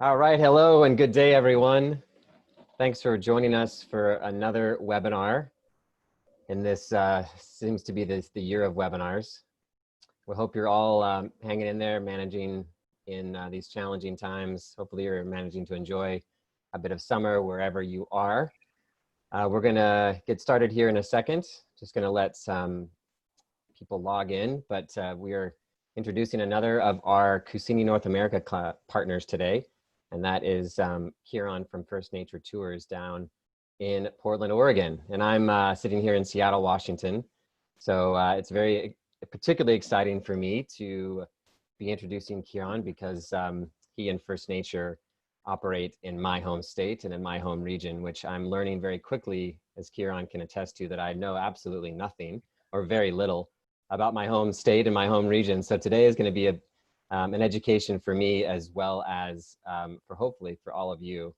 All right, hello and good day, everyone. Thanks for joining us for another webinar. And this seems to be the year of webinars. We hope you're all hanging in there, managing in these challenging times. Hopefully you're managing to enjoy a bit of summer wherever you are. We're gonna get started here in a second. Just gonna let some people log in, but we are introducing another of our Kusini North America partners today. And that is Kieron from First Nature Tours down in Portland, Oregon. And I'm sitting here in Seattle, Washington. So it's very particularly exciting for me to be introducing Kieron because he and First Nature operate in my home state and in my home region, which I'm learning very quickly, as Kieron can attest to, that I know absolutely nothing or very little about my home state and my home region. So today is going to be an education for me as well as for hopefully for all of you.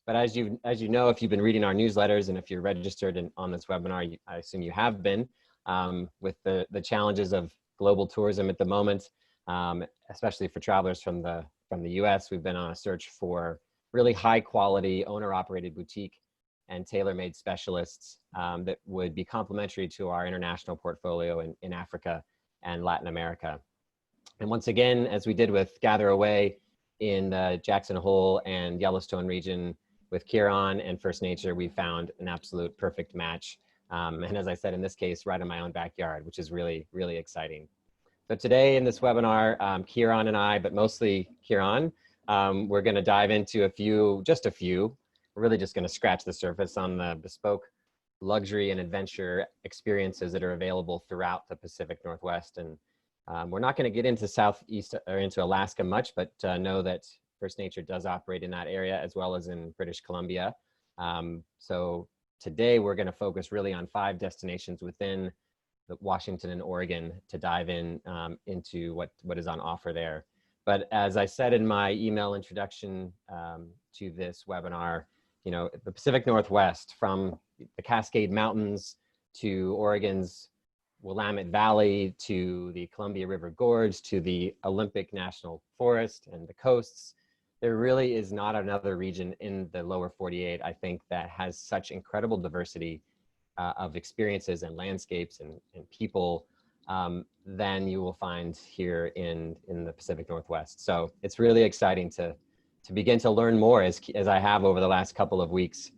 But as you know, if you've been reading our newsletters and if you're registered on this webinar, I assume you have been, with the challenges of global tourism at the moment, especially for travelers from the US. We've been on a search for really high quality owner-operated boutique and tailor-made specialists that would be complementary to our international portfolio in Africa and Latin America. And once again, as we did with Gather Away in the Jackson Hole and Yellowstone region with Kieron and First Nature, we found an absolute perfect match. And as I said, in this case, right in my own backyard, which is really, really exciting. So today in this webinar, Kieron and I, but mostly Kieron, we're gonna dive into just a few. We're really just gonna scratch the surface on the bespoke luxury and adventure experiences that are available throughout the Pacific Northwest. And we're not going to get into Southeast or into Alaska much, but know that First Nature does operate in that area as well as in British Columbia. So today we're going to focus really on 5 destinations within Washington and Oregon to dive into what is on offer there. But as I said in my email introduction to this webinar, you know, the Pacific Northwest, from the Cascade Mountains to Oregon's Willamette Valley to the Columbia River Gorge to the Olympic National Forest and the coasts, there really is not another region in the lower 48, I think, that has such incredible diversity of experiences and landscapes and people than you will find here in the Pacific Northwest. So it's really exciting to begin to learn more as I have over the last couple of weeks.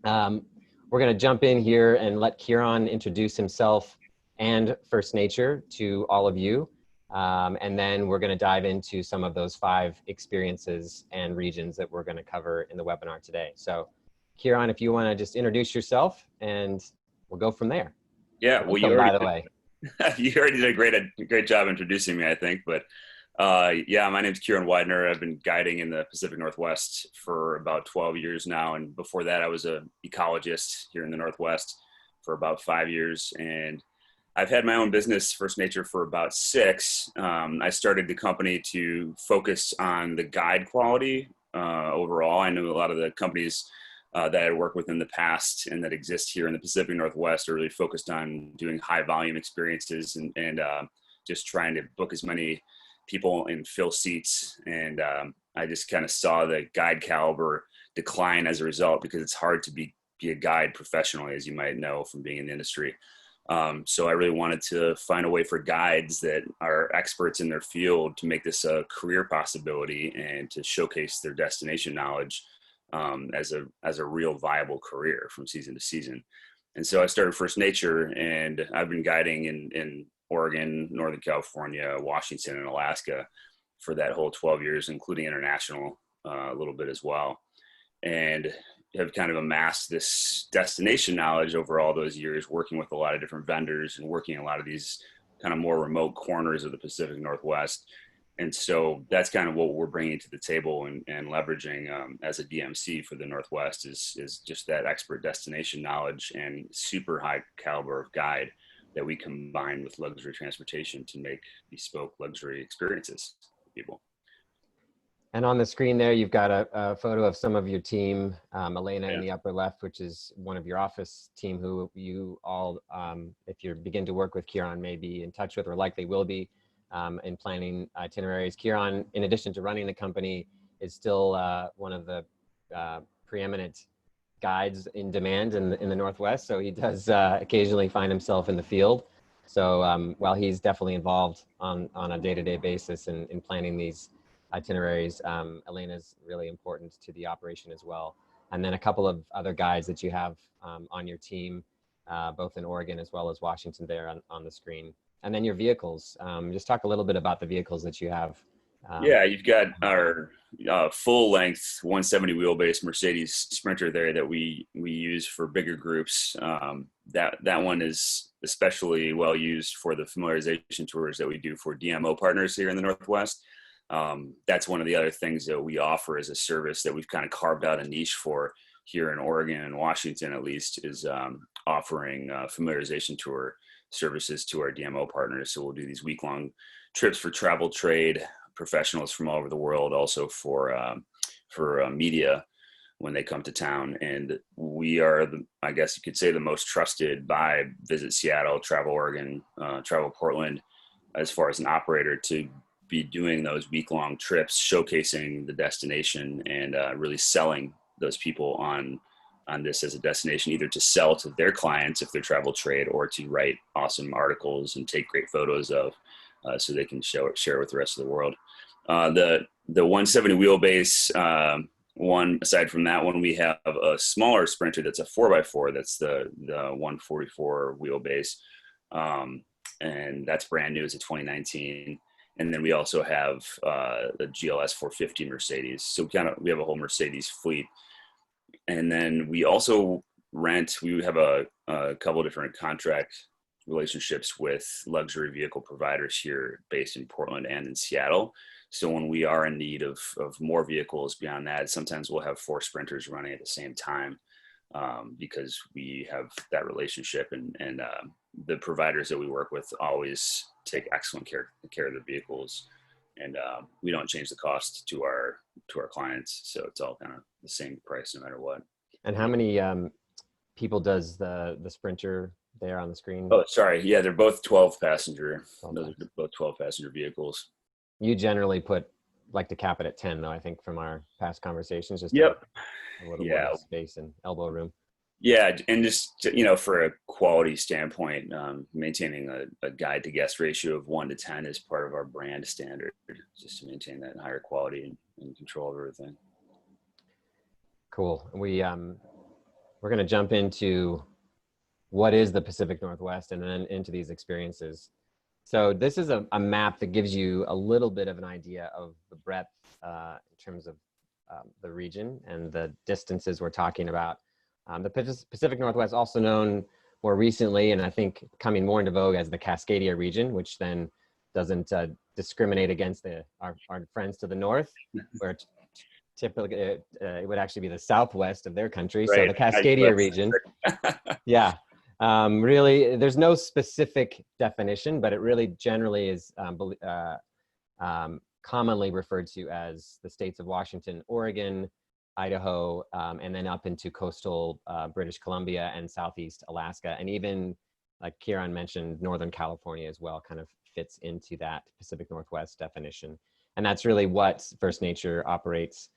We're going to jump in here and let Kieron introduce himself and First Nature to all of you. And then we're going to dive into some of those 5 experiences and regions that we're going to cover in the webinar today. So Kieron, if you want to just introduce yourself and we'll go from there. Yeah, well, by the way. You already did a great job introducing me, I think. But yeah, my name's Kieron Weidner. I've been guiding in the Pacific Northwest for about 12 years now. And before that, I was an ecologist here in the Northwest for about 5 years. And I've had my own business, First Nature, for about 6. I started the company to focus on the guide quality overall. I know a lot of the companies that I worked with in the past and that exist here in the Pacific Northwest are really focused on doing high volume experiences and just trying to book as many people and fill seats. And I just kind of saw the guide caliber decline as a result, because it's hard to be a guide professionally, as you might know from being in the industry. So I really wanted to find a way for guides that are experts in their field to make this a career possibility and to showcase their destination knowledge as a real viable career from season to season. And so I started First Nature, and I've been guiding in Oregon, Northern California, Washington, and Alaska for that whole 12 years, including international a little bit as well. And have kind of amassed this destination knowledge over all those years, working with a lot of different vendors and working in a lot of these kind of more remote corners of the Pacific Northwest. And so that's kind of what we're bringing to the table and leveraging as a DMC for the Northwest is just that expert destination knowledge and super high caliber of guide that we combine with luxury transportation to make bespoke luxury experiences for people. And on the screen there, you've got a photo of some of your team, Elena in the upper left, which is one of your office team who you all, if you begin to work with Kieron, may be in touch with or likely will be in planning itineraries. Kieron, in addition to running the company, is still one of the preeminent guides in demand in the Northwest. So he does occasionally find himself in the field. So while he's definitely involved on a day-to-day basis in planning these itineraries, Elena's really important to the operation as well. And then a couple of other guides that you have on your team, both in Oregon as well as Washington there on the screen. And then your vehicles. Just talk a little bit about the vehicles that you have. Yeah, you've got our full-length 170 wheelbase Mercedes Sprinter there that we use for bigger groups. That one is especially well used for the familiarization tours that we do for DMO partners here in the Northwest. That's one of the other things that we offer as a service that we've kind of carved out a niche for here in Oregon and Washington, at least, is offering familiarization tour services to our DMO partners. So we'll do these week-long trips for travel trade professionals from all over the world, also for media when they come to town. And we are, I guess you could say, the most trusted by Visit Seattle, Travel Oregon, Travel Portland, as far as an operator to be doing those week-long trips, showcasing the destination and really selling those people on this as a destination, either to sell to their clients if they're travel trade, or to write awesome articles and take great photos of, so they can share with the rest of the world. The 170 wheelbase one, aside from that one, we have a smaller Sprinter that's a 4x4. That's the 144 wheelbase, and that's brand new. It's a 2019. And then we also have the GLS 450 Mercedes. So we have a whole Mercedes fleet. And then we also we have a couple different contract relationships with luxury vehicle providers here based in Portland and in Seattle. So when we are in need of more vehicles beyond that, sometimes we'll have 4 Sprinters running at the same time, because we have that relationship, and the providers that we work with always take excellent care of the vehicles, and we don't change the cost to our clients. So it's all kind of the same price no matter what. And how many people does the Sprinter there on the screen? Oh, sorry. Yeah, they're both 12 passenger. Those are both 12 passenger vehicles. You generally like to cap it at 10, though, I think, from our past conversations. Just Yep. A little more space and elbow room. Yeah, and just, for a quality standpoint, maintaining a guide to guest ratio of 1 to 10 is part of our brand standard, just to maintain that higher quality and control of everything. Cool. We're going to jump into what is the Pacific Northwest, and then into these experiences. So this is a map that gives you a little bit of an idea of the breadth in terms of the region and the distances we're talking about. The Pacific Northwest, also known more recently, and I think coming more into vogue, as the Cascadia region, which then doesn't discriminate against our friends to the north, where typically it would actually be the southwest of their country. Right. So the Cascadia region. Yeah. Really, there's no specific definition, but it really generally is commonly referred to as the states of Washington, Oregon, Idaho, and then up into coastal British Columbia and southeast Alaska. And even, like Kieron mentioned, Northern California as well kind of fits into that Pacific Northwest definition. And that's really what First Nature operates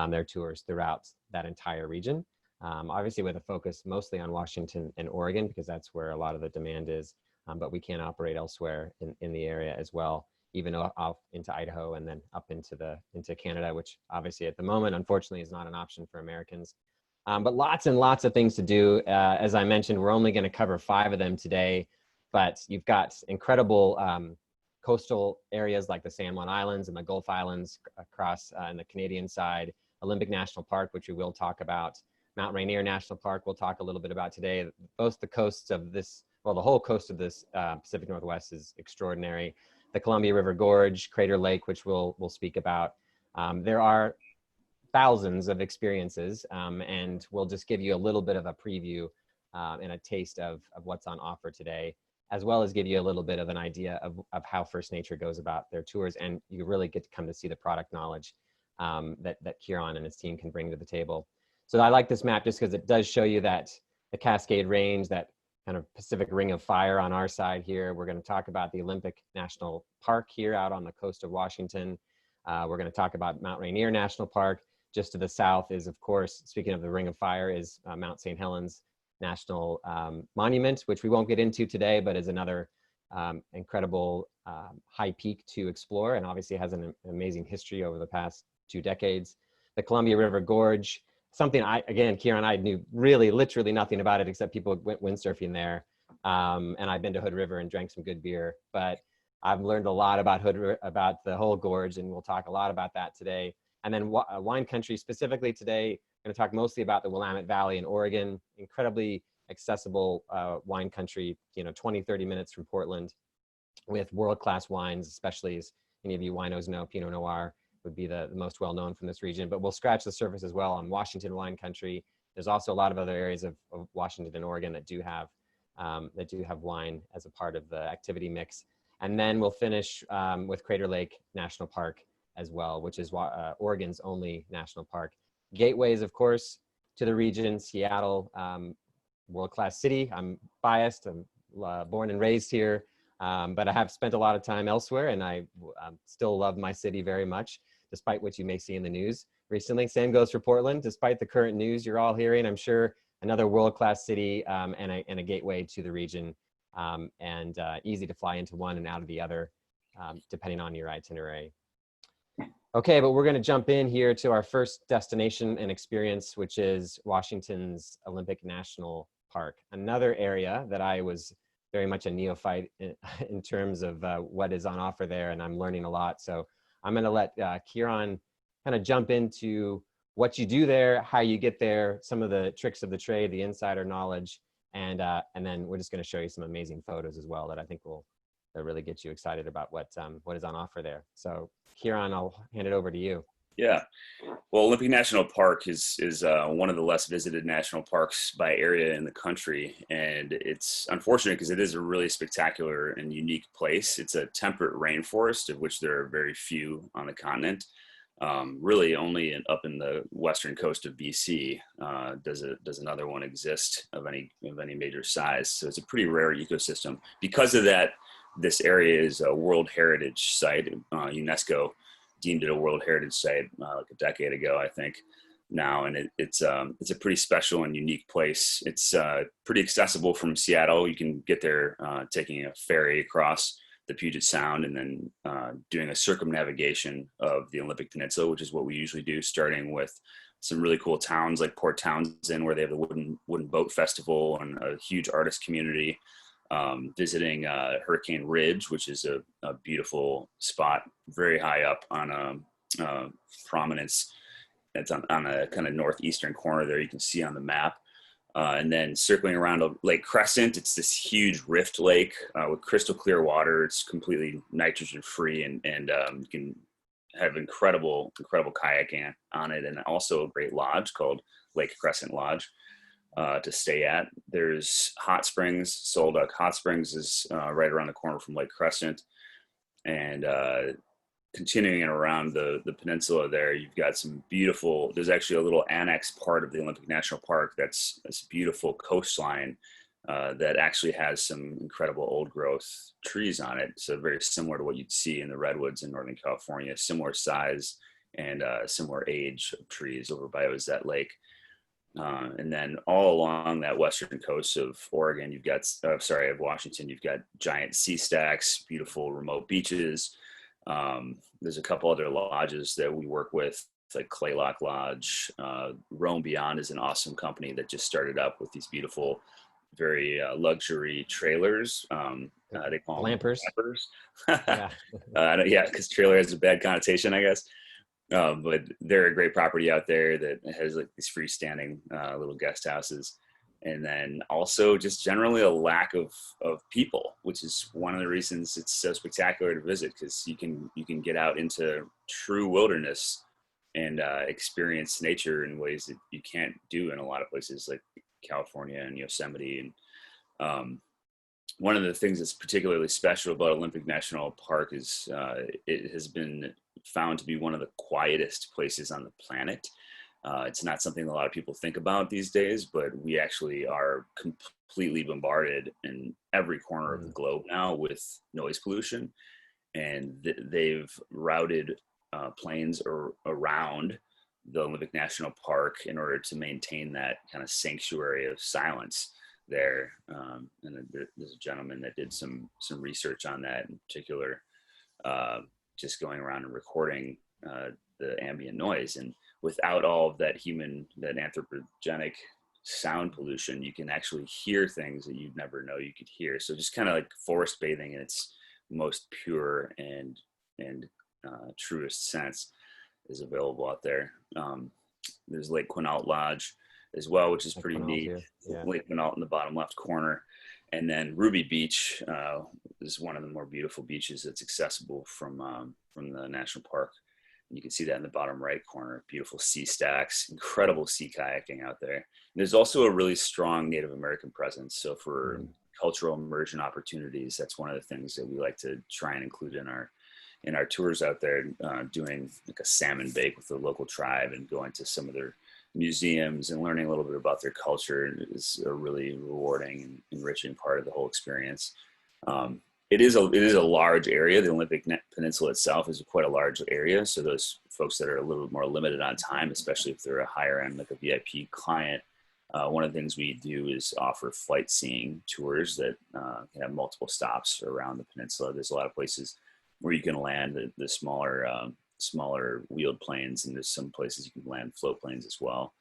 their tours throughout that entire region. Obviously with a focus mostly on Washington and Oregon, because that's where a lot of the demand is, but we can operate elsewhere in the area as well, even off into Idaho and then up into Canada, which obviously at the moment, unfortunately, is not an option for Americans. But lots and lots of things to do. As I mentioned, we're only going to cover 5 of them today, but you've got incredible coastal areas like the San Juan Islands and the Gulf Islands across on the Canadian side, Olympic National Park, which we will talk about, Mount Rainier National Park, we'll talk a little bit about today. Both the coasts of this, well, the whole coast of this Pacific Northwest is extraordinary. The Columbia River Gorge, Crater Lake, which we'll speak about. There are thousands of experiences, and we'll just give you a little bit of a preview and a taste of what's on offer today, as well as give you a little bit of an idea of how First Nature goes about their tours. And you really get to come to see the product knowledge that Kieron and his team can bring to the table. So I like this map just because it does show you that the Cascade Range, that kind of Pacific Ring of Fire on our side here. We're going to talk about the Olympic National Park here out on the coast of Washington. We're going to talk about Mount Rainier National Park. Just to the south is, of course, speaking of the Ring of Fire, is Mount St. Helens National Monument, which we won't get into today, but is another incredible high peak to explore, and obviously has an amazing history over the past 2 decades. The Columbia River Gorge, something Kieron, I knew really literally nothing about it except people went windsurfing there. And I've been to Hood River and drank some good beer, but I've learned a lot about about the whole gorge, and we'll talk a lot about that today. And then wine country specifically today, I'm going to talk mostly about the Willamette Valley in Oregon, incredibly accessible wine country, 20, 30 minutes from Portland, with world-class wines, especially, as any of you winos know, Pinot Noir would be the most well-known from this region. But we'll scratch the surface as well on Washington wine country. There's also a lot of other areas of Washington and Oregon that do have wine as a part of the activity mix. And then we'll finish with Crater Lake National Park as well, which is Oregon's only national park. Gateways, of course, to the region, Seattle, world-class city. I'm biased, I'm born and raised here, but I have spent a lot of time elsewhere, and I still love my city very much, despite what you may see in the news recently. Same goes for Portland, despite the current news you're all hearing. I'm sure another world-class city and a gateway to the region, and easy to fly into one and out of the other, depending on your itinerary. Okay, but we're going to jump in here to our first destination and experience, which is Washington's Olympic National Park, another area that I was very much a neophyte in terms of what is on offer there, and I'm learning a lot. So I'm going to let Kieron kind of jump into what you do there, how you get there, some of the tricks of the trade, the insider knowledge, and then we're just going to show you some amazing photos as well that I think will really get you excited about what is on offer there. So Kieron, I'll hand it over to you. Yeah, well, Olympic National Park is one of the less visited national parks by area in the country, and it's unfortunate because it is a really spectacular and unique place. It's a temperate rainforest, of which there are very few on the continent. Really, only up in the western coast of BC does another one exist of any major size. So it's a pretty rare ecosystem. Because of that, this area is a World Heritage Site. UNESCO deemed it a World Heritage Site like a decade ago, I think, now, and it's a pretty special and unique place. It's pretty accessible from Seattle. You can get there taking a ferry across the Puget Sound and then doing a circumnavigation of the Olympic Peninsula, which is what we usually do, starting with some really cool towns like Port Townsend, where they have the wooden boat festival and a huge artist community. Visiting Hurricane Ridge, which is a beautiful spot, very high up on a prominence. It's on a kind of northeastern corner there, you can see on the map. And then circling around Lake Crescent, it's this huge rift lake with crystal clear water. It's completely nitrogen free, and you can have incredible kayaking on it, and also a great lodge called Lake Crescent Lodge to stay at. There's hot springs. Solduck Hot Springs is right around the corner from Lake Crescent, and continuing around the peninsula there, you've got some beautiful, there's actually a little annex part of the Olympic National Park that's this beautiful coastline that actually has some incredible old growth trees on it. So very similar to what you'd see in the redwoods in Northern California, similar size and similar age of trees over by Ozette Lake. And then all along that western coast of Oregon, of Washington, you've got giant sea stacks, beautiful remote beaches. There's a couple other lodges that we work with, like Claylock Lodge. Roam Beyond is an awesome company that just started up with these beautiful, very luxury trailers. They call them glampers. Yeah, because trailer has a bad connotation, I guess. But they're a great property out there that has like these freestanding little guest houses. And then also just generally a lack of people, which is one of the reasons it's so spectacular to visit, because you can get out into true wilderness and experience nature in ways that you can't do in a lot of places like California and Yosemite. And one of the things that's particularly special about Olympic National Park is it has been found to be one of the quietest places on the planet. It's not something a lot of people think about these days, but we actually are completely bombarded in every corner of the globe now with noise pollution. And they've routed plains around the Olympic National Park in order to maintain that kind of sanctuary of silence there. And there's a gentleman that did some research on that in particular, just going around and recording the ambient noise. And without all of that anthropogenic sound pollution, you can actually hear things that you'd never know you could hear. So just kind of like forest bathing in its most pure and truest sense is available out there. There's Lake Quinault Lodge as well, which is pretty neat. Yeah. Lake Quinault in the bottom left corner. And then Ruby Beach is one of the more beautiful beaches that's accessible from the national park. And you can see that in the bottom right corner. Beautiful sea stacks, incredible sea kayaking out there. And there's also a really strong Native American presence. So for cultural immersion opportunities, that's one of the things that we like to try and include in our tours out there, doing like a salmon bake with the local tribe and going to some of their museums and learning a little bit about their culture is a really rewarding and enriching part of the whole experience. It is a large area. The Olympic Peninsula itself is quite a large area. So those folks that are a little more limited on time, especially if they're a higher end, like a VIP client, one of the things we do is offer flight seeing tours that can have multiple stops around the peninsula. There's a lot of places where you can land the smaller wheeled planes, and there's some places you can land float planes as well.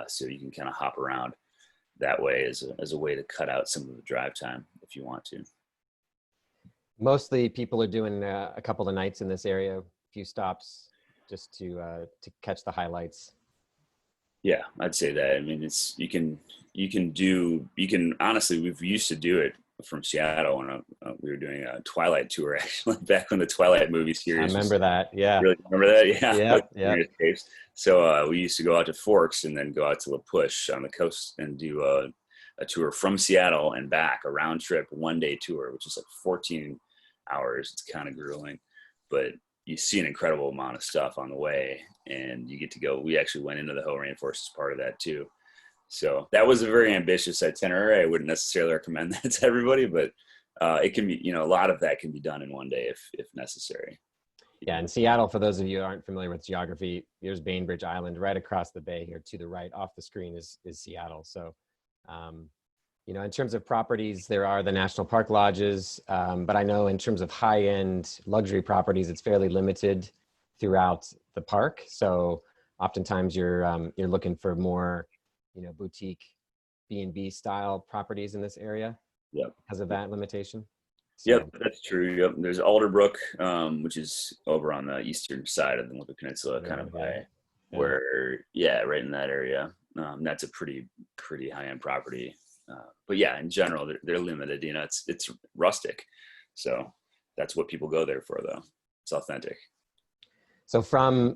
So you can kind of hop around that way as a way to cut out some of the drive time if you want to. Mostly people are doing a couple of nights in this area, a few stops just to catch the highlights. Yeah, I'd say that. I mean, you can honestly, we've used to do it from Seattle when we were doing a Twilight tour, actually, back when the Twilight movie series. I remember that. Yeah. Really remember that? Yeah. Yeah. So we used to go out to Forks and then go out to La Push on the coast and do a tour from Seattle and back, a round trip, 1-day tour, which is like 14 hours. It's kind of grueling, but you see an incredible amount of stuff on the way, and you get to go. We actually went into the whole rainforest as part of that too. So that was a very ambitious itinerary. I wouldn't necessarily recommend that to everybody, but it can be, a lot of that can be done in 1 day if necessary. Yeah, in Seattle, for those of you who aren't familiar with geography, there's Bainbridge Island right across the bay here to the right. Off the screen is Seattle. So, in terms of properties, there are the national park lodges, but I know in terms of high-end luxury properties, it's fairly limited throughout the park. So oftentimes you're looking for more, boutique B&B style properties in this area. Yep. Because of that limitation. So. Yep, that's true. Yep. There's Alderbrook, which is over on the eastern side of the Olympic Peninsula, kind of by where, right in that area. That's a pretty high-end property. But yeah, in general, they're limited. It's rustic, so that's what people go there for, though. It's authentic. So from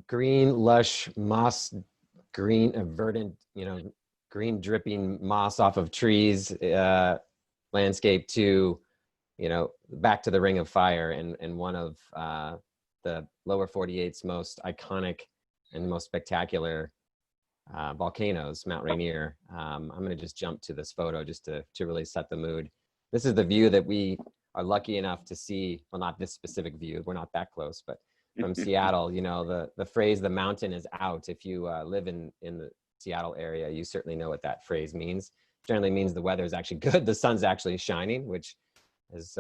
green, lush moss, green, verdant, green dripping moss off of trees, landscape to, back to the Ring of Fire and one of the lower 48's most iconic and most spectacular volcanoes, Mount Rainier. I'm going to just jump to this photo just to really set the mood. This is the view that we are lucky enough to see. Well, not this specific view. We're not that close, but from Seattle, the phrase, the mountain is out. If you live in the Seattle area, you certainly know what that phrase means. Generally means the weather is actually good. The sun's actually shining, which is,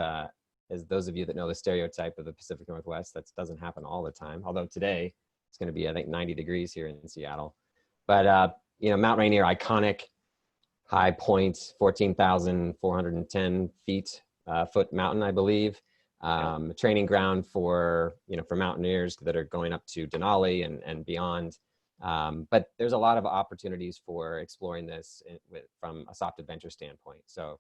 as those of you that know the stereotype of the Pacific Northwest, that doesn't happen all the time. Although today it's going to be, I think, 90 degrees here in Seattle. But, Mount Rainier, iconic, high point, 14,410 foot mountain, I believe. A training ground for mountaineers that are going up to Denali and beyond. But there's a lot of opportunities for exploring this from a soft adventure standpoint. So,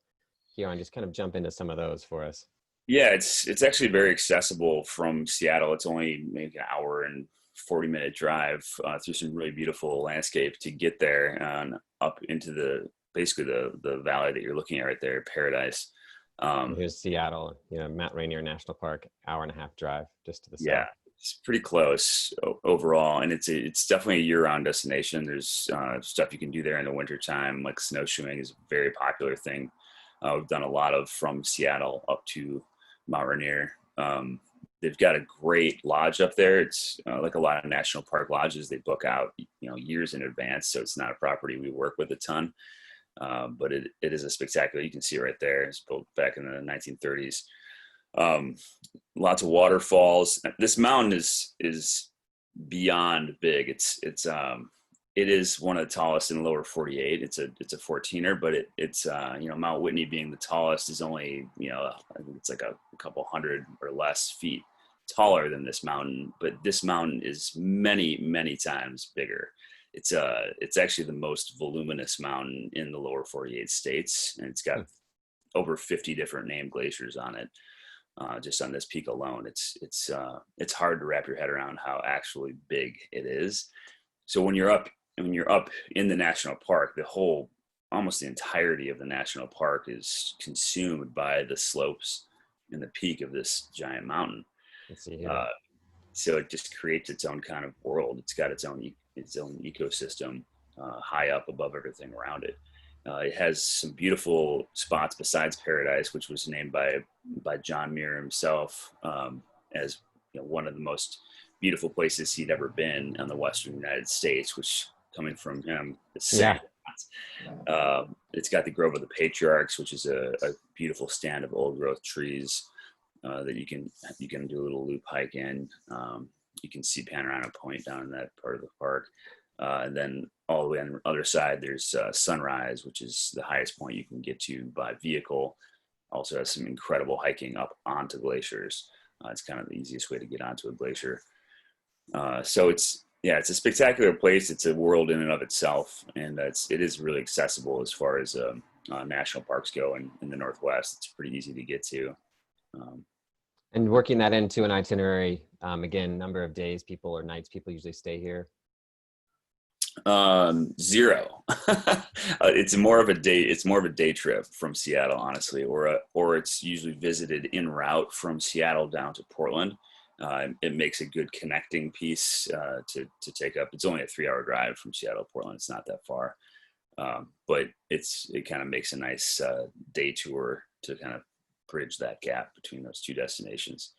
Kieron, just kind of jump into some of those for us. Yeah, it's actually very accessible from Seattle. It's only maybe an hour and 40-minute drive through some really beautiful landscape to get there and up into basically the valley that you're looking at right there, Paradise. Here's Seattle, Mount Rainier National Park, hour-and-a-half drive just to the south. Yeah, it's pretty close overall, and it's definitely a year-round destination. There's stuff you can do there in the wintertime, like snowshoeing is a very popular thing. We've done a lot of from Seattle up to Mount Rainier. they've got a great lodge up there. It's like a lot of national park lodges, they book out, years in advance. So it's not a property we work with a ton, but it is a spectacular. You can see it right there. It's built back in the 1930s. Lots of waterfalls. This mountain is beyond big. It is one of the tallest in the lower 48. It's a 14er, but it's Mount Whitney being the tallest is only, I think it's like a couple hundred or less feet taller than this mountain, but this mountain is many, many times bigger. It's actually the most voluminous mountain in the lower 48 states, and it's got over 50 different named glaciers on it. Just on this peak alone, it's hard to wrap your head around how actually big it is. So when you're up in the national park, almost the entirety of the national park is consumed by the slopes and the peak of this giant mountain. Let's see here. So it just creates its own kind of world. It's got its own ecosystem high up above everything around it. It has some beautiful spots besides Paradise, which was named by John Muir himself as one of the most beautiful places he'd ever been in the Western United States, which coming from him, it's got the Grove of the Patriarchs, which is a beautiful stand of old growth trees that you can do a little loop hike in. You can see Panorama Point down in that part of the park. And then all the way on the other side, there's Sunrise, which is the highest point you can get to by vehicle. Also has some incredible hiking up onto glaciers. It's kind of the easiest way to get onto a glacier. So it's a spectacular place. It's a world in and of itself, and it is really accessible as far as national parks go in the Northwest. It's pretty easy to get to. And working that into an itinerary, again, number of days people or nights people usually stay here. 0. It's more of a day trip from Seattle, honestly, or it's usually visited en route from Seattle down to Portland. It makes a good connecting piece to take up. It's only a 3-hour drive from Seattle to Portland. It's not that far, but it kind of makes a nice day tour to kind of bridge that gap between those two destinations.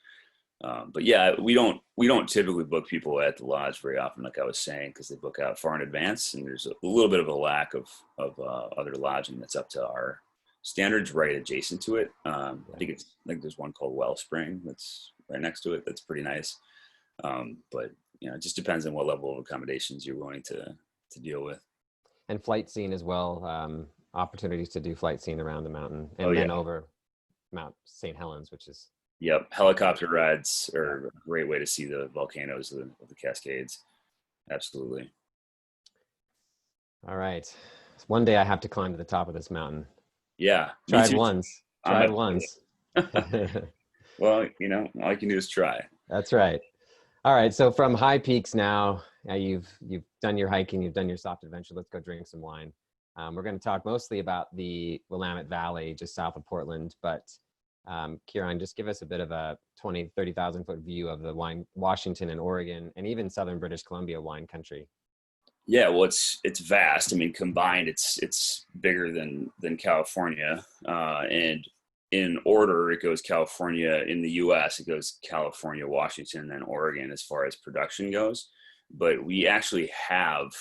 But yeah, we don't typically book people at the lodge very often, like I was saying, because they book out far in advance, and there's a little bit of a lack of other lodging that's up to our standards right adjacent to it. I think there's one called Wellspring that's right next to it. That's pretty nice. But it just depends on what level of accommodations you're willing to deal with. And flight scene as well. Opportunities to do flight scene around the mountain and then over Mount St. Helens, which is. Yep. Helicopter rides are a great way to see the volcanoes of the Cascades. Absolutely. All right. One day I have to climb to the top of this mountain. Yeah. Tried once. Well, all I can do is try. That's right. All right. So from high peaks now, you've done your hiking, you've done your soft adventure. Let's go drink some wine. We're going to talk mostly about the Willamette Valley just south of Portland, but Kieron, just give us a bit of a 30,000 foot view of the Washington and Oregon and even southern British Columbia wine country. Yeah, well, it's vast. I mean, combined, it's bigger than California. And in order, it goes California in the U.S. It goes California, Washington, then Oregon as far as production goes. But we actually have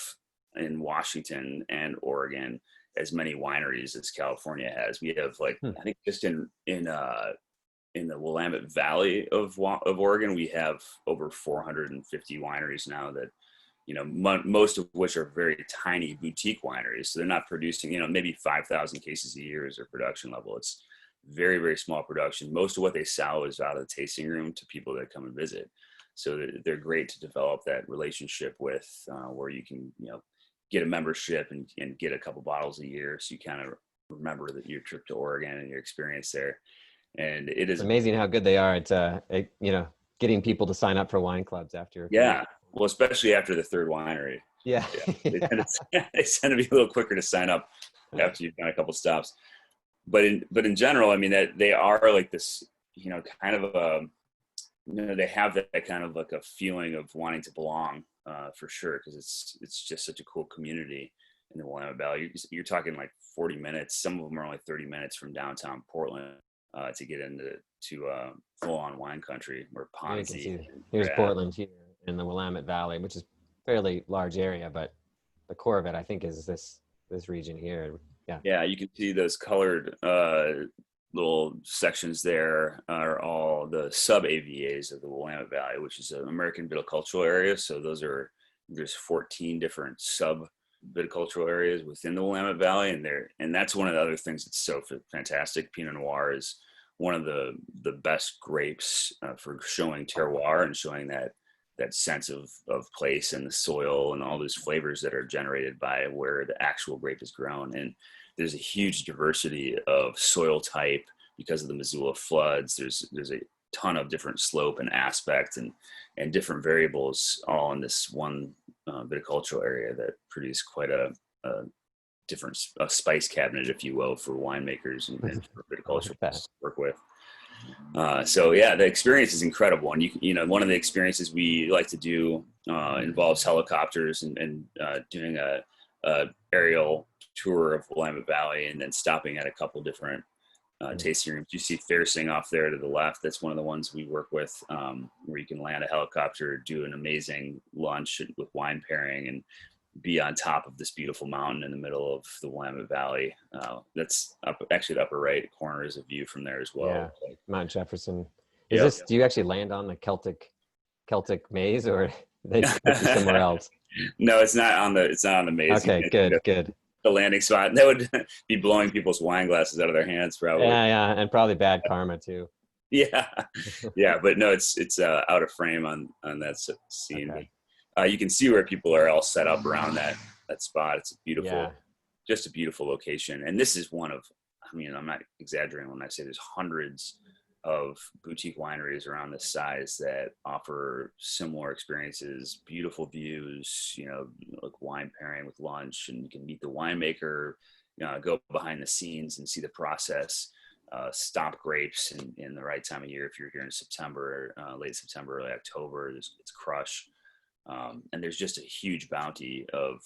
in Washington and Oregon as many wineries as California has. We have I think just in the Willamette Valley of Oregon, we have over 450 wineries now that, most of which are very tiny boutique wineries. So they're not producing, maybe 5,000 cases a year is their production level. It's very, very small production. Most of what they sell is out of the tasting room to people that come and visit. So they're great to develop that relationship with, where you can, get a membership and get a couple bottles a year, so you kind of remember that your trip to Oregon and your experience there. And it's amazing how good they are at getting people to sign up for wine clubs after. Yeah, well, especially after the third winery. Yeah. They tend to be a little quicker to sign up after you've done a couple stops. But in general, I mean, that they are like this, kind of they have that kind of like a feeling of wanting to belong. For sure, because it's just such a cool community in the Willamette Valley. You're talking like 40 minutes. Some of them are only 30 minutes from downtown Portland to get into full on wine country. We're Yeah, you can Ponzi. see here's Yeah. Portland here in the Willamette Valley, which is fairly large area, but the core of it, I think, is this region here. Yeah. Yeah, you can see those colored little sections there are all the sub-AVAs of the Willamette Valley, which is an American viticultural area. So there's 14 different sub-viticultural areas within the Willamette Valley, and that's one of the other things that's so fantastic. Pinot Noir is one of the best grapes for showing terroir and showing that sense of place and the soil and all those flavors that are generated by where the actual grape is grown. And there's a huge diversity of soil type because of the Missoula floods. There's a ton of different slope and aspect and different variables all in this one viticultural area that produce quite a different spice cabinet, if you will, for winemakers and for viticulturalists to work with. So yeah, the experience is incredible. And you know, one of the experiences we like to do involves helicopters and doing a aerial tour of Willamette Valley and then stopping at a couple different tasting rooms. You see Fairsing off there to the left. That's one of the ones we work with, where you can land a helicopter, do an amazing lunch with wine pairing, be on top of this beautiful mountain in the middle of the Willamette Valley. That's actually the upper right corner is a view from there as well. Yeah, Mount Jefferson. Do you actually land on the Celtic maze, or they put you somewhere else? No, it's not on the maze. Okay, good. The landing spot. That would be blowing people's wine glasses out of their hands, probably. Yeah, and probably bad karma too. Yeah, but no, it's out of frame on that scene. Okay. You can see where people are all set up around that spot. It's a beautiful, just a beautiful location. And this is one of, I mean, I'm not exaggerating when I say there's hundreds of boutique wineries around this size that offer similar experiences, beautiful views, you know, like wine pairing with lunch, and you can meet the winemaker, go behind the scenes and see the process, stomp grapes in the right time of year. If you're here in September, late September, early October, it's crush. And there's just a huge bounty of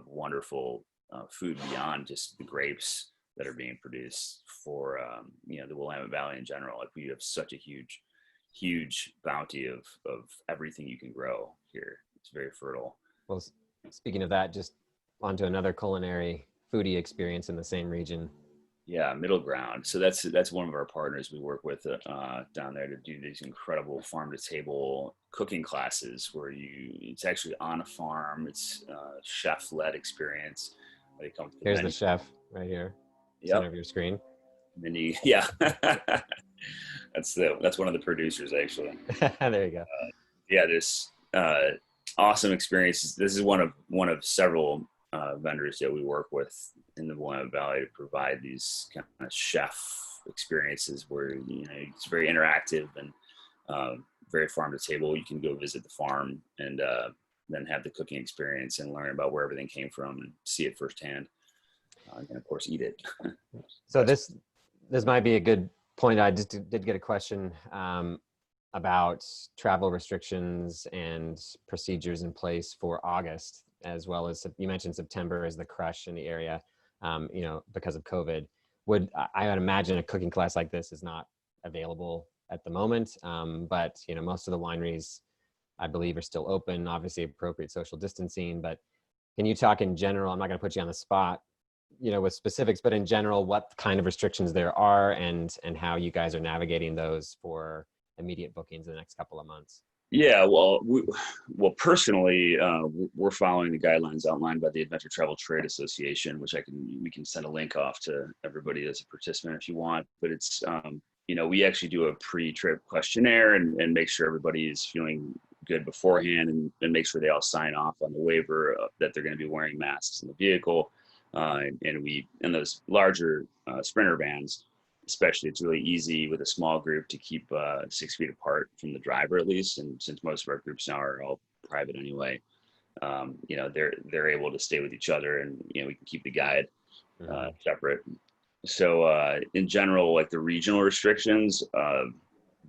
wonderful food beyond just the grapes that are being produced for the Willamette Valley in general. Like, we have such a huge bounty of everything you can grow here. It's very fertile. Well, speaking of that, just onto another culinary foodie experience in the same region. Yeah, Middle Ground. So that's one of our partners we work with down there to do these incredible farm to table cooking classes where it's actually on a farm. It's a chef led experience. They come to Here's the chef right here, center of your screen. And then that's one of the producers actually. There you go. There's awesome experiences. This is one of several vendors that we work with in the Willamette Valley to provide these kind of chef experiences where, you know, it's very interactive and very farm to table. You can go visit the farm and then have the cooking experience and learn about where everything came from and see it firsthand, and of course eat it. So this might be a good point. I just did get a question about travel restrictions and procedures in place for August, as well as you mentioned September as the crush in the area, because of COVID. I would imagine a cooking class like this is not available at the moment, but most of the wineries, I believe, are still open. Obviously, appropriate social distancing. But can you talk in general? I'm not going to put you on the spot, with specifics, but in general, what kind of restrictions there are and how you guys are navigating those for immediate bookings in the next couple of months. Yeah, well, personally, we're following the guidelines outlined by the Adventure Travel Trade Association, which we can send a link off to everybody as a participant if you want. But it's, we actually do a pre-trip questionnaire and make sure everybody is feeling good beforehand and make sure they all sign off on the waiver that they're going to be wearing masks in the vehicle. And in those larger sprinter vans, especially, it's really easy with a small group to keep 6 feet apart from the driver, at least. And since most of our groups now are all private anyway, they're able to stay with each other, and we can keep the guide separate. So in general, like the regional restrictions,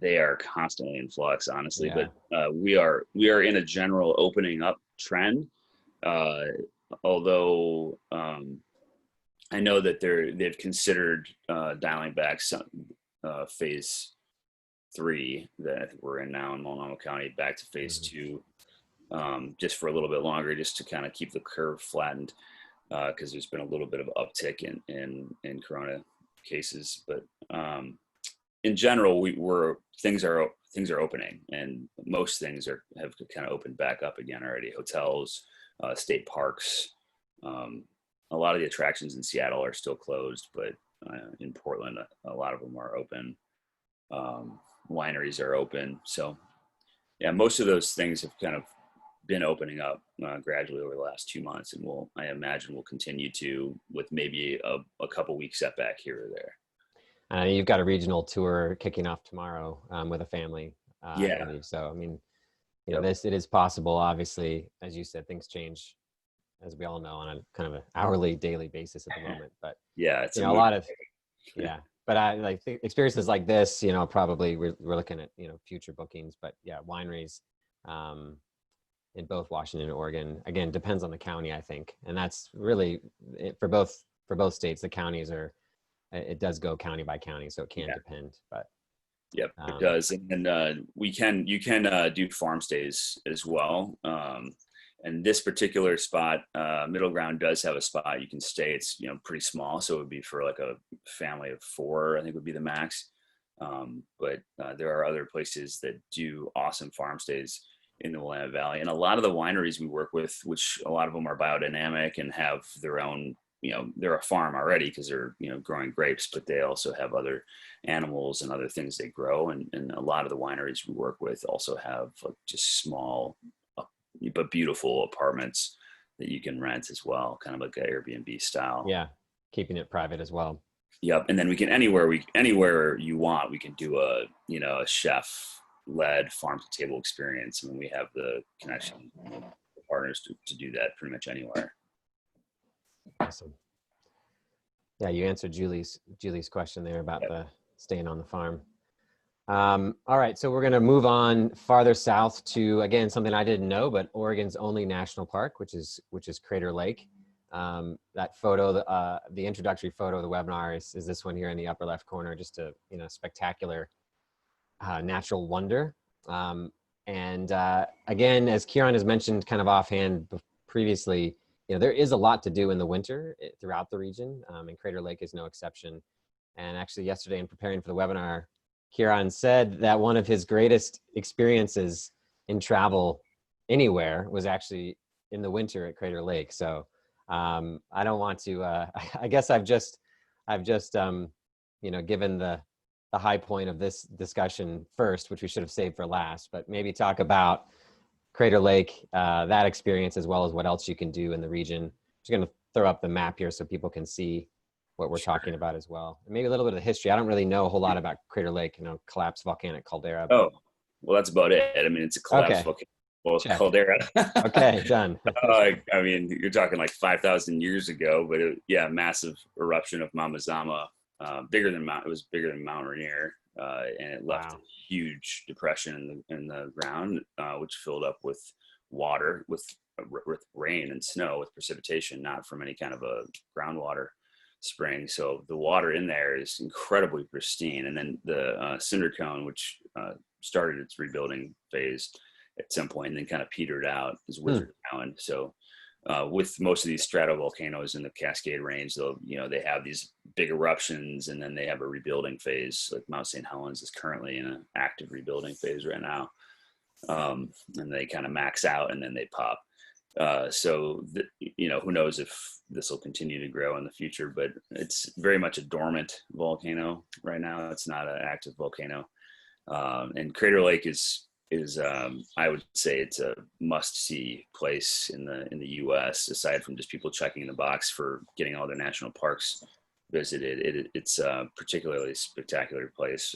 they are constantly in flux, honestly. Yeah. But we are in a general opening up trend. Although I know that they've considered dialing back some phase 3 that I think we're in now in Multnomah County, back to phase Mhm. 2, just for a little bit longer, just to kind of keep the curve flattened, because there's been a little bit of uptick in corona cases. But in general, things are opening, and most things have kind of opened back up again already. Hotels, state parks, a lot of the attractions in Seattle are still closed, but in Portland, a lot of them are open. Wineries are open. So yeah, most of those things have kind of been opening up gradually over the last 2 months, and I imagine we'll continue to, with maybe a couple weeks setback here or there. You've got a regional tour kicking off tomorrow with a family, I Yeah. believe. So, I mean, Yep. it is possible. Obviously, as you said, things change, as we all know, on a kind of an hourly, daily basis at the moment. But Yeah, it's a a mood. lot of But I like experiences like this. Probably we're looking at future bookings. But yeah, wineries in both Washington and Oregon. Again, depends on the county, I think, and that's really for both states. The counties are. It does go county by county, so it can depend. But yep, it does. And you can do farm stays as well. And this particular spot, Middle Ground, does have a spot you can stay. It's pretty small, so it would be for like a family of 4, I think would be the max. But there are other places that do awesome farm stays in the Willamette Valley, and a lot of the wineries we work with, which a lot of them are biodynamic and have their own. They're a farm already because they're growing grapes, but they also have other animals and other things they grow. And a lot of the wineries we work with also have like just small but beautiful apartments that you can rent as well, kind of like an Airbnb style. Yeah, keeping it private as well. Yep. And then we can anywhere you want, we can do a chef led farm to table experience. I mean, we have the connection partners to do that pretty much anywhere. Awesome. Yeah, you answered Julie's question there about the staying on the farm. All right, so we're going to move on farther south to, again, something I didn't know, but Oregon's only national park, which is Crater Lake. That photo, the introductory photo of the webinar is this one here in the upper left corner, just a spectacular natural wonder. And again, as Kieron has mentioned kind of offhand previously, there is a lot to do in the winter throughout the region, and Crater Lake is no exception. And actually yesterday, in preparing for the webinar, Kieron said that one of his greatest experiences in travel anywhere was actually in the winter at Crater Lake. So I don't want to, I guess I've just given the high point of this discussion first, which we should have saved for last, but maybe talk about Crater Lake, that experience, as well as what else you can do in the region. Just going to throw up the map here so people can see what we're talking about as well. And maybe a little bit of the history. I don't really know a whole lot about Crater Lake, collapsed volcanic caldera. Oh, well, that's about it. I mean, it's a collapsed caldera. Okay, done. I mean, you're talking like 5,000 years ago, but massive eruption of Mount Mazama, bigger than Mount Rainier, and it left a huge depression in the ground, which filled up with water, with rain and snow, with precipitation, not from any kind of a groundwater spring. So the water in there is incredibly pristine. And then the cinder cone, which started its rebuilding phase at some point and then kind of petered out, is Wizard Island. So with most of these stratovolcanoes in the Cascade Range, they have these big eruptions and then they have a rebuilding phase. Like Mount St. Helens is currently in an active rebuilding phase right now. And they kind of max out and then they pop. Who knows if this will continue to grow in the future, but it's very much a dormant volcano right now. It's not an active volcano. And Crater Lake is I would say it's a must-see place in the U.S. aside from just people checking the box for getting all their national parks visited. It's a particularly spectacular place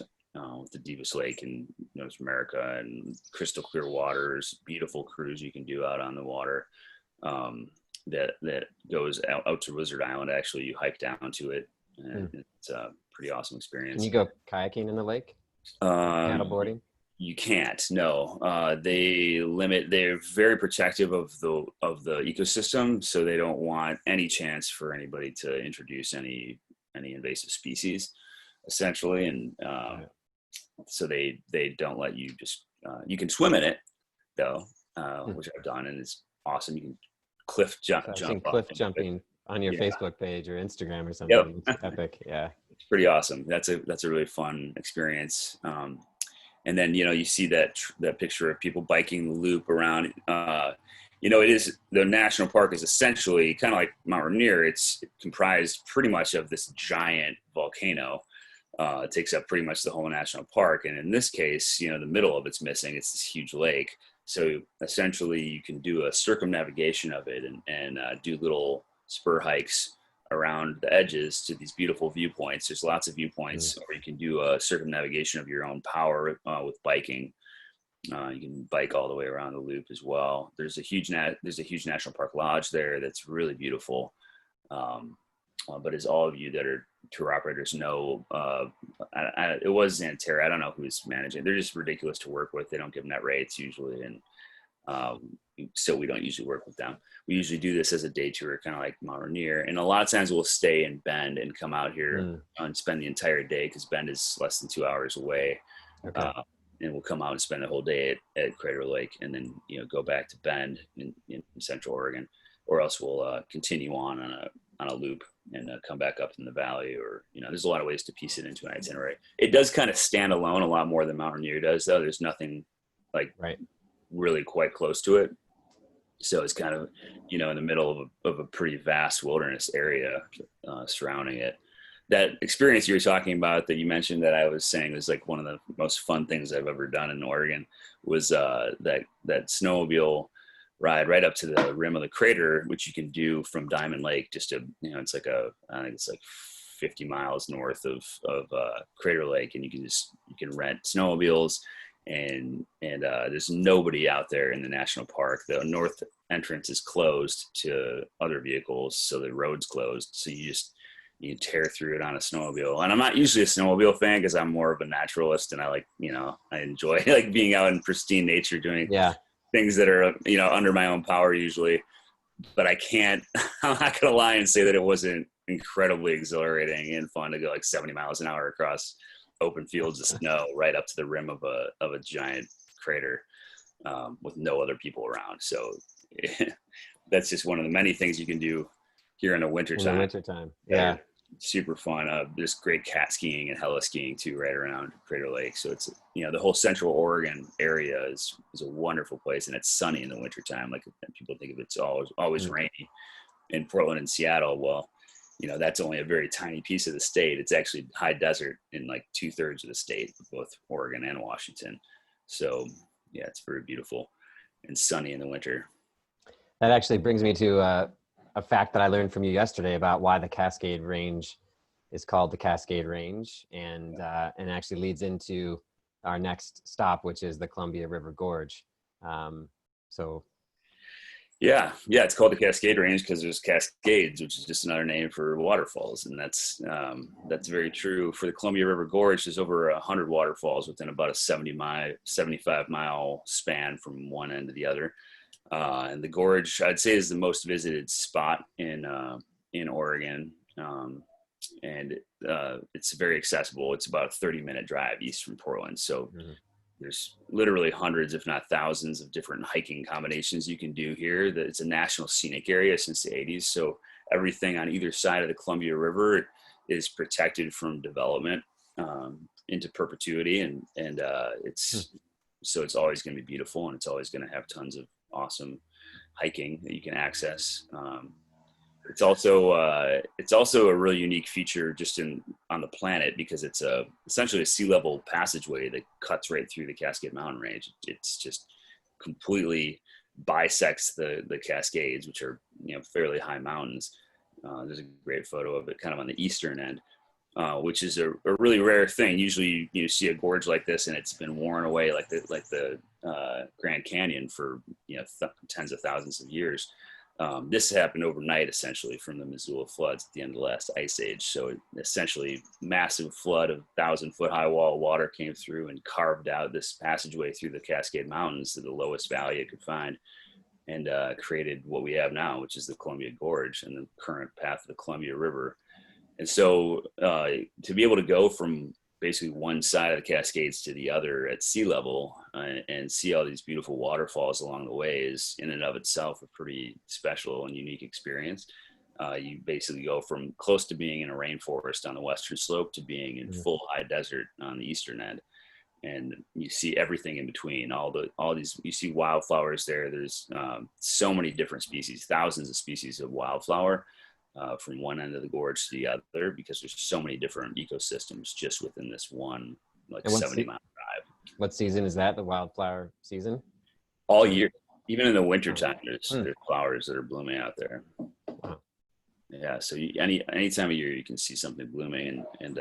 with the deepest lake in North America and crystal clear waters, beautiful cruise you can do out on the water that goes out to Wizard Island. Actually, you hike down to it, and it's a pretty awesome experience. Can you go kayaking in the lake? Paddleboarding? You can't. No, they're very protective of the ecosystem, so they don't want any chance for anybody to introduce any invasive species, essentially. And So they don't let you just, you can swim in it though, which I've done, and it's awesome. You can cliff jump, So I've seen jump cliff off into it. jumping on your Yeah. Facebook page or Instagram or Yep. something. It's epic. Yeah. It's pretty awesome. That's a really fun experience. And then, you see that picture of people biking the loop around. It is, the national park is essentially kind of like Mount Rainier. It's comprised pretty much of this giant volcano. It takes up pretty much the whole national park. And in this case, the middle of it's missing. It's this huge lake. So essentially you can do a circumnavigation of it and do little spur hikes around the edges to these beautiful viewpoints. There's lots of viewpoints, or you can do a circumnavigation of your own power with biking. You can bike all the way around the loop as well. There's a huge national park lodge there that's really beautiful. But as all of you that are tour operators know, it was Xanterra. I don't know who's managing. They're just ridiculous to work with. They don't give net rates usually, and so we don't usually work with them. We usually do this as a day tour, kind of like Mount Rainier. And a lot of times we'll stay in Bend and come out here and spend the entire day, because Bend is less than 2 hours away. Okay. And we'll come out and spend the whole day at Crater Lake, and then go back to Bend in Central Oregon, or else we'll continue on a loop and come back up in the valley. Or there's a lot of ways to piece it into an itinerary. It does kind of stand alone a lot more than Mount Rainier does, though. There's nothing like really quite close to it, so it's kind of in the middle of a pretty vast wilderness area surrounding it. That experience you were talking about, that you mentioned, that I was saying was like one of the most fun things I've ever done in Oregon, was that snowmobile ride right up to the rim of the crater, which you can do from Diamond Lake. Just to, it's like I think it's like 50 miles north of Crater Lake, and you can rent snowmobiles, and there's nobody out there in the national park. The north entrance is closed to other vehicles, so the road's closed. So you tear through it on a snowmobile. And I'm not usually a snowmobile fan, because I'm more of a naturalist, and I like, I enjoy like being out in pristine nature doing things that are, under my own power usually. But I'm not going to lie and say that it wasn't incredibly exhilarating and fun to go like 70 miles an hour across open fields of snow right up to the rim of a giant crater, with no other people around. So that's just one of the many things you can do here in the wintertime. Yeah. Super fun. There's great cat skiing and heli-skiing too, right around Crater Lake. So it's, the whole Central Oregon area is a wonderful place, and it's sunny in the wintertime. Like people think of it's always rainy in Portland and Seattle. Well, that's only a very tiny piece of the state. It's actually high desert in like 2/3 of the state, both Oregon and Washington. So yeah, it's very beautiful and sunny in the winter. That actually brings me to a fact that I learned from you yesterday about why the Cascade Range is called the Cascade Range, and actually leads into our next stop, which is the Columbia River Gorge. Yeah, it's called the Cascade Range because there's Cascades, which is just another name for waterfalls, and that's very true. For the Columbia River Gorge, there's over 100 waterfalls within about a 75-mile span from one end to the other. And the gorge, I'd say, is the most visited spot in Oregon, and it's very accessible. It's about a 30-minute drive east from Portland. So there's literally hundreds, if not thousands, of different hiking combinations you can do here. It's a national scenic area since the 80s. So everything on either side of the Columbia River is protected from development into perpetuity, and so it's always going to be beautiful, and it's always going to have tons of awesome hiking that you can access. It's also a really unique feature just on the planet, because it's essentially a sea level passageway that cuts right through the Cascade Mountain range. It's just completely bisects the Cascades, which are fairly high mountains. There's a great photo of it kind of on the eastern end, which is a really rare thing. Usually you see a gorge like this and it's been worn away like the Grand Canyon for tens of thousands of years. This happened overnight, essentially, from the Missoula floods at the end of the last ice age. So essentially, massive flood of 1,000-foot high wall of water came through and carved out this passageway through the Cascade Mountains to the lowest valley it could find, and created what we have now, which is the Columbia Gorge and the current path of the Columbia River. And so to be able to go from basically one side of the Cascades to the other at sea level, and see all these beautiful waterfalls along the way is in and of itself a pretty special and unique experience. You basically go from close to being in a rainforest on the western slope to being in full high desert on the eastern end, and you see everything in between. All these, you see wildflowers there. There's so many different species, thousands of species of wildflower from one end of the gorge to the other, because there's so many different ecosystems just within this one, like 70-mile drive. What season is that? The wildflower season? All year, even in the winter time, there's flowers that are blooming out there. Wow. Yeah, so any time of year you can see something blooming, and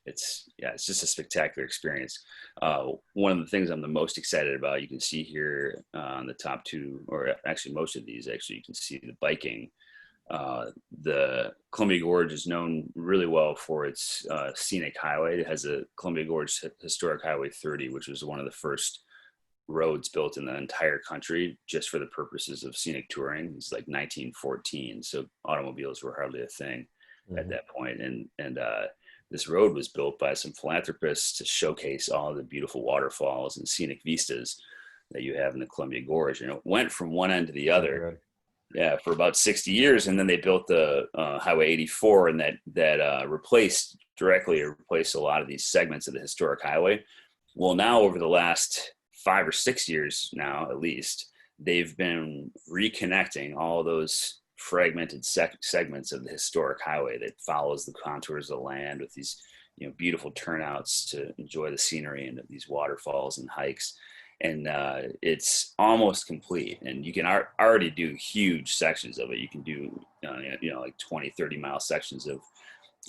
it's just a spectacular experience. One of the things I'm the most excited about, you can see here on the top two, or actually most of these, actually you can see the biking. The Columbia Gorge is known really well for its scenic highway. It has a Columbia Gorge Historic Highway 30, which was one of the first roads built in the entire country just for the purposes of scenic touring. It's like 1914, so automobiles were hardly a thing at that point. And this road was built by some philanthropists to showcase all the beautiful waterfalls and scenic vistas that you have in the Columbia Gorge. And it went from one end to the other, for about 60 years. And then they built the Highway 84, and that replaced a lot of these segments of the historic highway. Well, now over the last 5 or 6 years now, at least, they've been reconnecting all those fragmented segments of the historic highway that follows the contours of the land with these, beautiful turnouts to enjoy the scenery and these waterfalls and hikes. And it's almost complete, and you can already do huge sections of it. You can do, like 20, 30-mile sections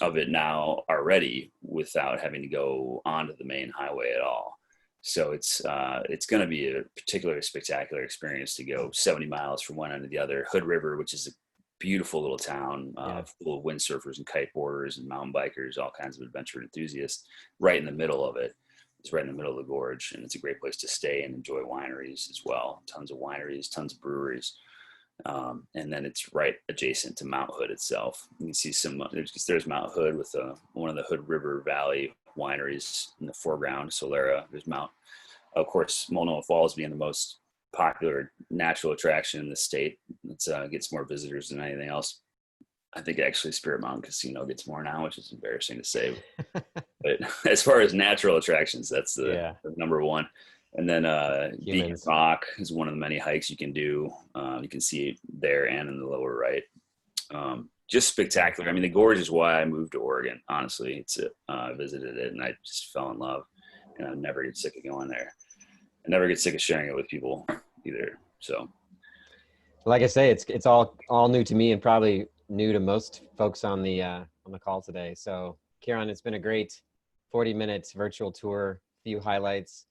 of it now already without having to go onto the main highway at all. So it's going to be a particularly spectacular experience to go 70 miles from one end to the other. Hood River, which is a beautiful little town full of windsurfers and kiteboarders and mountain bikers, all kinds of adventure enthusiasts, right in the middle of it. It's right in the middle of the gorge, and it's a great place to stay and enjoy wineries as well. Tons of wineries, tons of breweries. And then it's right adjacent to Mount Hood itself. You can see there's Mount Hood with one of the Hood River Valley wineries in the foreground, Solera. There's of course, Multnomah Falls being the most popular natural attraction in the state. It gets more visitors than anything else. I think actually Spirit Mountain Casino gets more now, which is embarrassing to say. But as far as natural attractions, that's the number one. And then Beacon Rock is one of the many hikes you can do. You can see it there and in the lower right. Just spectacular. I mean, the gorge is why I moved to Oregon, honestly. I visited it and I just fell in love, and I never get sick of going there. I never get sick of sharing it with people either. So, like I say, it's all new to me, and probably new to most folks on the call today. So, Kieron, it's been a great 40 minutes virtual tour, few highlights.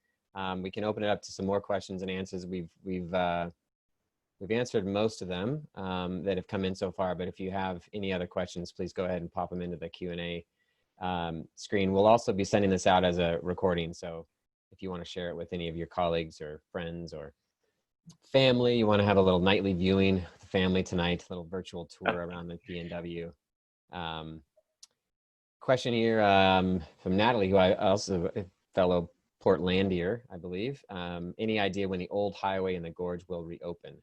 We can open it up to some more questions and answers. We've answered most of them that have come in so far, but if you have any other questions, please go ahead and pop them into the Q&A screen. We'll also be sending this out as a recording, so if you want to share it with any of your colleagues or friends or family, you want to have a little nightly viewing with the family tonight, a little virtual tour around the PNW. Question here from Natalie, who I also a fellow Portlandier, I believe. Any idea when the old highway in the gorge will reopen?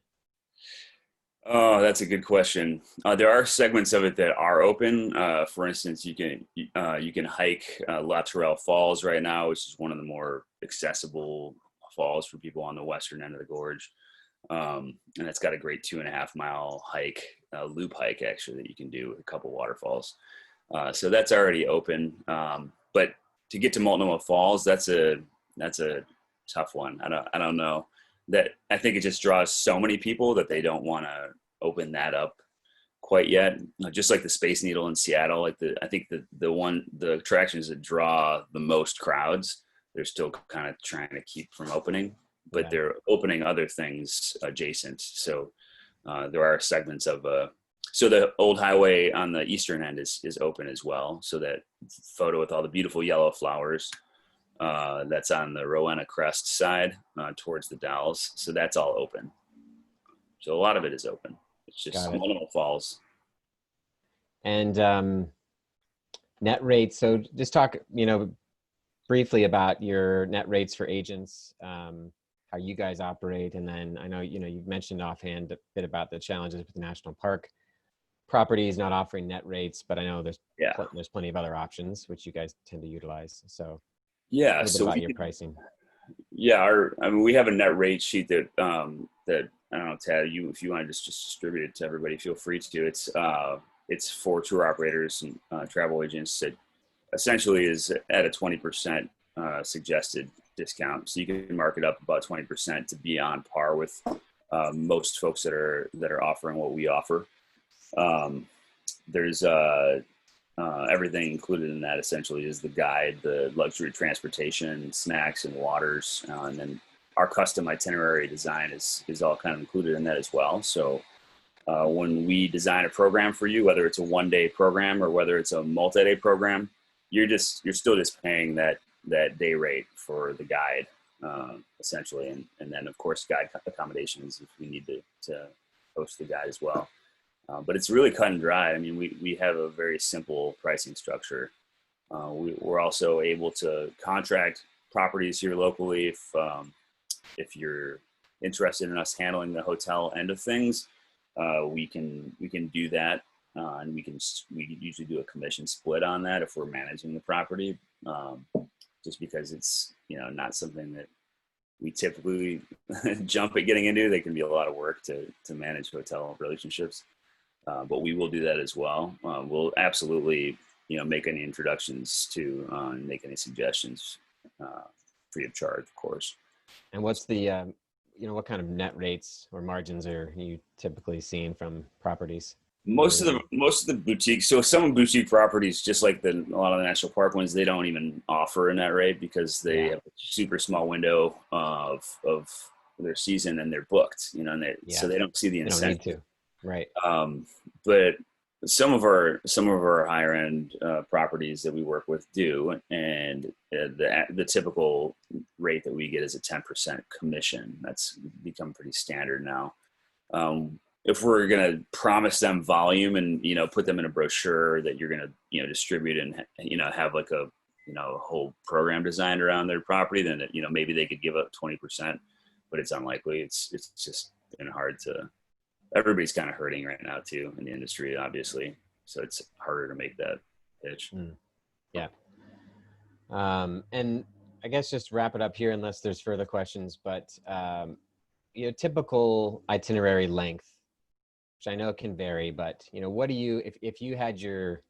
Oh, that's a good question. There are segments of it that are open. For instance, you can hike La Tourelle Falls right now, which is one of the more accessible falls for people on the western end of the gorge. And it's got a great 2.5-mile hike, loop hike actually, that you can do with a couple waterfalls. So that's already open. But to get to Multnomah Falls, that's a tough one. I don't know. That I think it just draws so many people that they don't want to open that up quite yet. Just like the Space Needle in Seattle, I think the attractions that draw the most crowds, they're still kind of trying to keep from opening, but they're opening other things adjacent. So there are segments of so the old highway on the eastern end is open as well. So that photo with all the beautiful yellow flowers, that's on the Rowena Crest side towards the Dalles. So that's all open. So a lot of it is open. It's just Multnomah Falls. And net rates. So just talk, briefly about your net rates for agents, how you guys operate, and then I know you've mentioned offhand a bit about the challenges with the national park properties not offering net rates, but I know there's plenty of other options which you guys tend to utilize. So a little bit about your pricing. Yeah, we have a net rate sheet that that I don't know, Tad, if you want to just distribute it to everybody, feel free to. It's for tour operators and travel agents. That essentially is at a 20% suggested discount, so you can mark it up about 20% to be on par with most folks that are offering what we offer. There's everything included in that essentially is the guide, the luxury transportation, snacks and waters, and then our custom itinerary design is all kind of included in that as well. So when we design a program for you, whether it's a one-day program or whether it's a multi-day program, you're still just paying that day rate for the guide, essentially, and then of course guide accommodations if we need to host the guide as well. But it's really cut and dry. I mean, we have a very simple pricing structure. We're also able to contract properties here locally if you're interested in us handling the hotel end of things. We can do that, and we usually do a commission split on that if we're managing the property, just because it's not something that we typically jump at getting into. They can be a lot of work to manage hotel relationships. But we will do that as well. We'll absolutely, make any introductions to and make any suggestions free of charge, of course. And what's the, what kind of net rates or margins are you typically seeing from properties? Most of the boutiques. So some boutique properties, just like a lot of the national park ones, they don't even offer a net rate because they have a super small window of their season and they're booked. So they don't see the incentive. They don't need to. Right. But some of our higher end properties that we work with do, and the typical rate that we get is a 10% commission. That's become pretty standard now. If we're going to promise them volume and put them in a brochure that you're going to distribute and have like a whole program designed around their property, then maybe they could give up 20%, but it's unlikely. It's just been hard to. Everybody's kind of hurting right now too in the industry, obviously. So it's harder to make that pitch. Yeah. And I guess just wrap it up here, unless there's further questions, but typical itinerary length, which I know can vary, but what do you, if you had your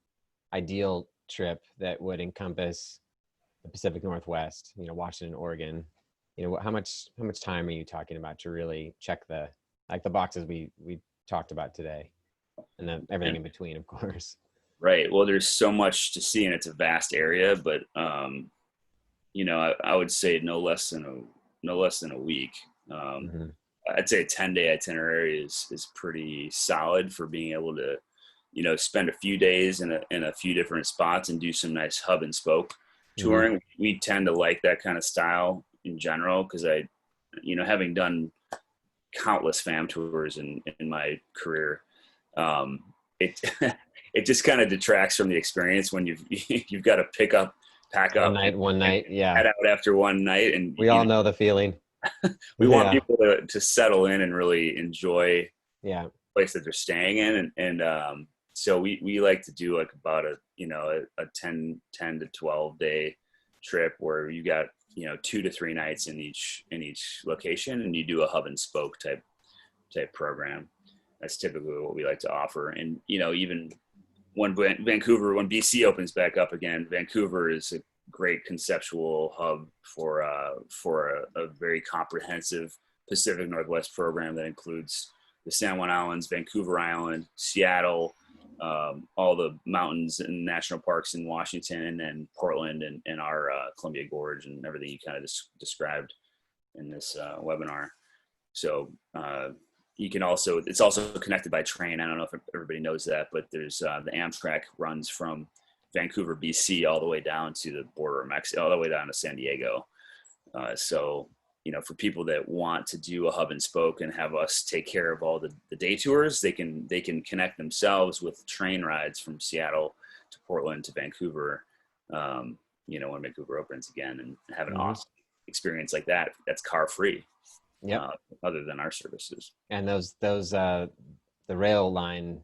ideal trip that would encompass the Pacific Northwest, Washington, Oregon, how much time are you talking about to really check the boxes we talked about today, and then everything in between, of course. Right. Well, there's so much to see, and it's a vast area, but I would say no less than a week. I'd say a 10-day itinerary is pretty solid for being able to, spend a few days in a few different spots and do some nice hub and spoke touring. We tend to like that kind of style in general because having done countless fam tours in my career, it just kind of detracts from the experience when you've got to pack up one night, head out after one night, and we all know the feeling. We want people to settle in and really enjoy the place that they're staying in, and so we like to do like about a 10 to 12 day trip where you got 2 to 3 nights in each location, and you do a hub and spoke type program. That's typically what we like to offer. And even when BC opens back up again, Vancouver is a great conceptual hub for a very comprehensive Pacific Northwest program that includes the San Juan Islands, Vancouver Island, Seattle, all the mountains and national parks in Washington, and Portland, and our Columbia Gorge, and everything you kind of described in this webinar. So it's also connected by train. I don't know if everybody knows that, but there's the Amtrak runs from Vancouver, BC, all the way down to the border of Mexico, all the way down to San Diego. So for people that want to do a hub and spoke and have us take care of all the day tours, they can connect themselves with train rides from Seattle to Portland to Vancouver, when Vancouver opens again, and have an Mhm. awesome experience like that. That's car free, Yep. other than our services. And the rail line,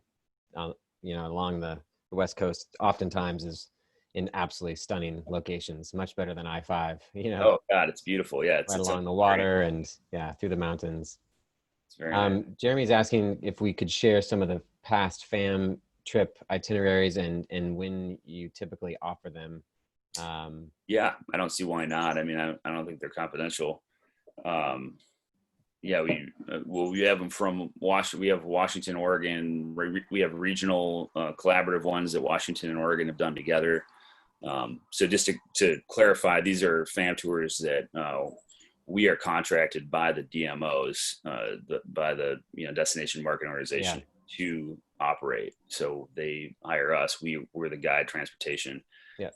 along the West Coast, oftentimes is in absolutely stunning locations, much better than I-5. Oh God, it's beautiful. Yeah, Right it's a along the very, water and through the mountains. it's very nice. Jeremy's asking if we could share some of the past fam trip itineraries and when you typically offer them. Yeah, I don't see why not. I mean, I don't think they're confidential. Yeah, we have them from Washington. We have Washington, Oregon. We have regional collaborative ones that Washington and Oregon have done together. So just to clarify, these are fam tours that we are contracted by the DMOs, by the destination marketing organization to operate. So they hire us. We're the guide transportation. Yeah.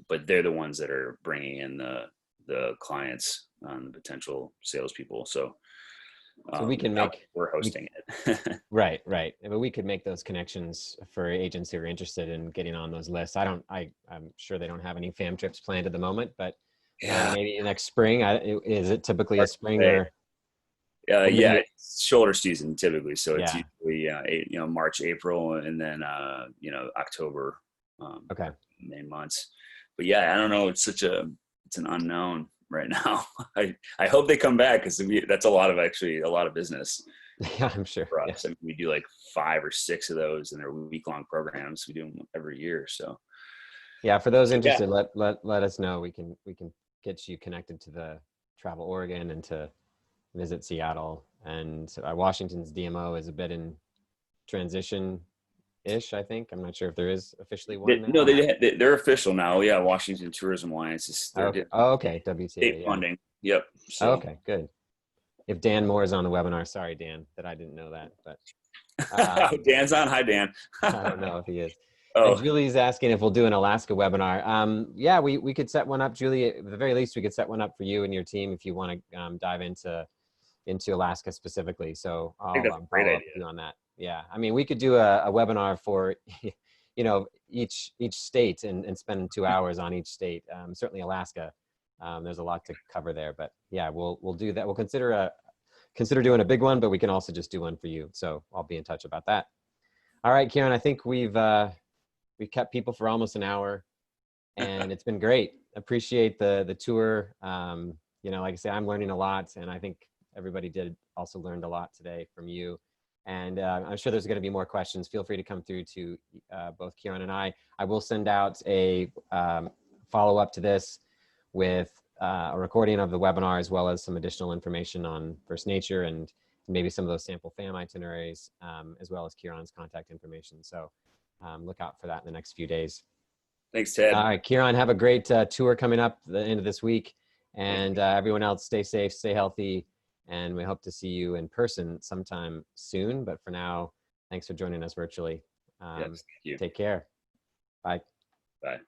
But they're the ones that are bringing in the clients, the potential salespeople. So we can we're hosting it. Right. But we could make those connections for agents who are interested in getting on those lists. I'm sure they don't have any fam trips planned at the moment, but maybe next spring. Is it typically a spring or? Yeah, it's shoulder season typically. So it's usually March, April, and then October. Okay. Main months. But yeah, I don't know. It's an unknown right now. I hope they come back, because that's a lot of business. Yeah, I'm sure. For us. I mean, we do like 5 or 6 of those, and they're week-long programs. We do them every year. So yeah, for those interested, let us know. We can get you connected to the Travel Oregon and to visit Seattle. And Washington's DMO is a bit in transition-ish, I think. I'm not sure if there is officially one now. No, they're official now. Yeah, Washington Tourism Alliance is okay. WTA. State funding. Yep. So. Okay, good. If Dan Moore is on the webinar, sorry, Dan, that I didn't know that. But Dan's on. Hi, Dan. I don't know if he is. Oh. And Julie's asking if we'll do an Alaska webinar. Yeah, we could set one up, Julie. At the very least, we could set one up for you and your team if you want to dive into Alaska specifically. So I'll follow up with you on that. Yeah, I mean, we could do a webinar for each state and spend 2 hours on each state. Certainly Alaska. There's a lot to cover there, but yeah, we'll do that. We'll consider doing a big one, but we can also just do one for you. So I'll be in touch about that. All right, Kieron, I think we've kept people for almost an hour, and it's been great. Appreciate the tour. Like I say, I'm learning a lot, and I think everybody also learned a lot today from you. And I'm sure there's going to be more questions. Feel free to come through to both Kieron and I. I will send out a follow-up to this with a recording of the webinar, as well as some additional information on First Nature and maybe some of those sample fam itineraries, as well as Kieron's contact information. So look out for that in the next few days. Thanks, Ted. All right, Kieron, have a great tour coming up the end of this week. And everyone else, stay safe, stay healthy. And we hope to see you in person sometime soon. But for now, thanks for joining us virtually. Yes, thank you. Take care. Bye. Bye.